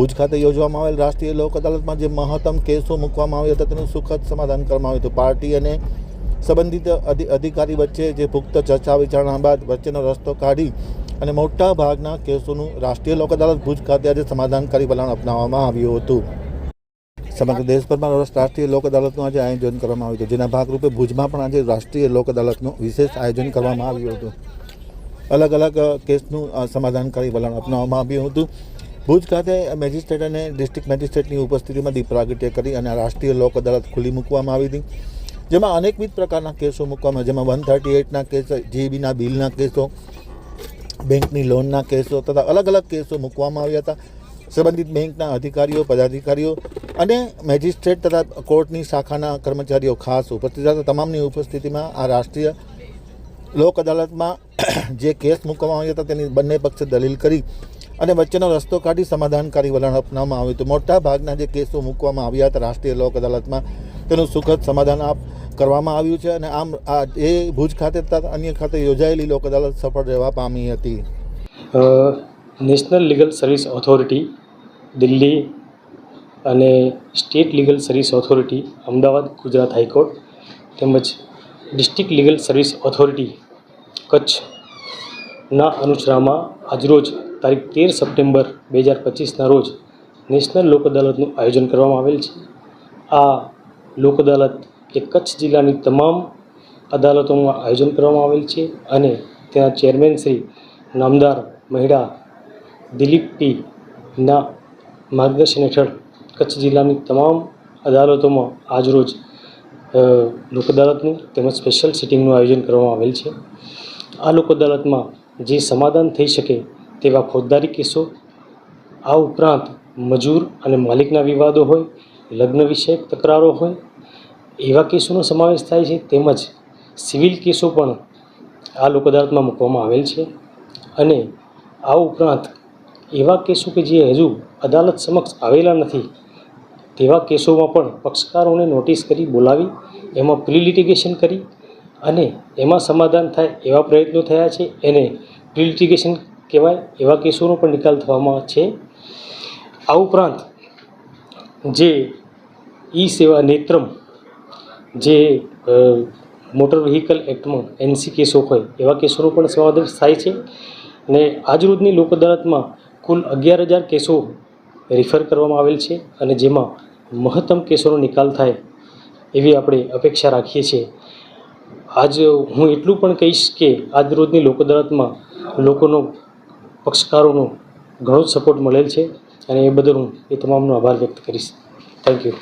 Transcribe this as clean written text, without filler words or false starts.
ભુજ ખાતે યોજવામાં આવેલ રાષ્ટ્રીય લોક અદાલતમાં જે મહત્તમ કેસો મૂકવામાં આવ્યા હતા તેનું સુખદ સમાધાન કરવામાં આવ્યું હતું. પાર્ટી અને સંબંધિત અધિકારી વચ્ચે જે પુખ્ત ચર્ચા વિચારણા બાદ વચ્ચેનો રસ્તો કાઢી અને મોટા ભાગના કેસોનું રાષ્ટ્રીય લોક અદાલત ભુજ ખાતે આજે સમાધાનકારી વલણ અપનાવવામાં આવ્યું હતું. સમગ્ર દેશભરમાં રાષ્ટ્રીય લોક અદાલતનું આજે આયોજન કરવામાં આવ્યું હતું, જેના ભાગરૂપે ભુજમાં પણ આજે રાષ્ટ્રીય લોક અદાલતનું વિશેષ આયોજન કરવામાં આવ્યું હતું. અલગ અલગ કેસનું સમાધાનકારી વલણ અપનાવવામાં આવ્યું હતું. ભુજ ખાતે મેજિસ્ટ્રેટ અને ડિસ્ટ્રિક્ટ મેજિસ્ટ્રેટની ઉપસ્થિતિમાં દીપ પ્રાગટ્ય કરી અને રાષ્ટ્રીય લોક અદાલત ખુલ્લી મૂકવામાં આવી હતી, જેમાં અનેકવિધ પ્રકારના કેસો મૂકવામાં, જેમાં 138ના કેસ, જીબીના બિલના કેસો, બેંકની લોનના કેસો તથા અલગ અલગ કેસો મૂકવામાં આવ્યા હતા. સંબંધિત બેંકના અધિકારીઓ, પદાધિકારીઓ અને મેજિસ્ટ્રેટ તથા કોર્ટની શાખાના કર્મચારીઓ ખાસ ઉપસ્થિત હતા. તમામની ઉપસ્થિતિમાં આ રાષ્ટ્રીય લોક અદાલતમાં જે કેસ મૂકવામાં આવ્યા હતા તેની બંને પક્ષે દલીલ કરી અને વચ્ચેનો રસ્તો કાઢી સમાધાનકારી વલણ અપનાવવામાં આવ્યું હતું. મોટા ભાગના જે કેસો મૂકવામાં આવ્યા હતા રાષ્ટ્રીય લોક અદાલતમાં તેનું સુખદ સમાધાન કરવામાં આવ્યું છે અને આમ આ એ ભુજ ખાતે તથા અન્ય ખાતે યોજાયેલી લોક અદાલત સફળ રહેવા પામી હતી. National legal service authority Delhi અને state legal service authority Ahmedabad Gujarat high court તેમજ ડિસ્ટ્રિક્ટ લીગલ સર્વિસ ઓથોરિટી કચ્છના અનુસરામાં આજરોજ તારીખ 13 સપ્ટેમ્બર 2025ના રોજ નેશનલ લોક અદાલતનું આયોજન કરવામાં આવેલ છે. આ લોક અદાલત એ કચ્છ જિલ્લાની તમામ અદાલતોમાં આયોજન કરવામાં આવેલ છે અને તેના ચેરમેન શ્રી નામદાર મહિડા દિલીપ પીના માર્ગદર્શન હેઠળ કચ્છ જિલ્લાની તમામ અદાલતોમાં આજરોજ લોક અદાલતનું તેમજ સ્પેશિયલ સિટિંગનું આયોજન કરવામાં આવેલ છે. આ લોક અદાલતમાં જે સમાધાન થઈ શકે તેવા ફોજદારી કેસો, આ ઉપરાંત મજૂર અને માલિકના વિવાદો હોય, લગ્ન વિષયક તકરારો હોય એવા કેસોનો સમાવેશ થાય છે. તેમજ સિવિલ કેસો પણ આ લોક અદાલતમાં મૂકવામાં આવેલ છે અને આ ઉપરાંત એવા કેસો કે જે હજુ અદાલત સમક્ષ આવેલા નથી તેવા કેસોમાં પણ પક્ષકારોને નોટિસ કરી બોલાવી એમાં પ્રી લિટિગેશન કરી અને એમાં સમાધાન થાય એવા પ્રયત્નો થયા છે. એને પ્રી લિટિગેશન કહેવાય. એવા કેસોનો પણ નિકાલ થવામાં છે. આ ઉપરાંત જે ઈ સેવા નેત્રમ જે મોટર વ્હીકલ એક્ટમાં એનસી કેસો હોય એવા કેસોનો પણ સમાવેશ થાય છે અને આજરોજની લોક અદાલતમાં કુલ 11,000 કેસો રિફર કરવામાં આવેલ છે અને જેમાં મહત્તમ કેસોનો નિકાલ થાય એવી આપણે અપેક્ષા રાખીએ છીએ. આજ હું એટલું પણ કહીશ કે આજરોજની લોક અદાલતમાં લોકોનો, પક્ષકારોનો ઘણો જ સપોર્ટ મળેલ છે અને એ બદલ હું એ તમામનો આભાર વ્યક્ત કરીશ. Thank you.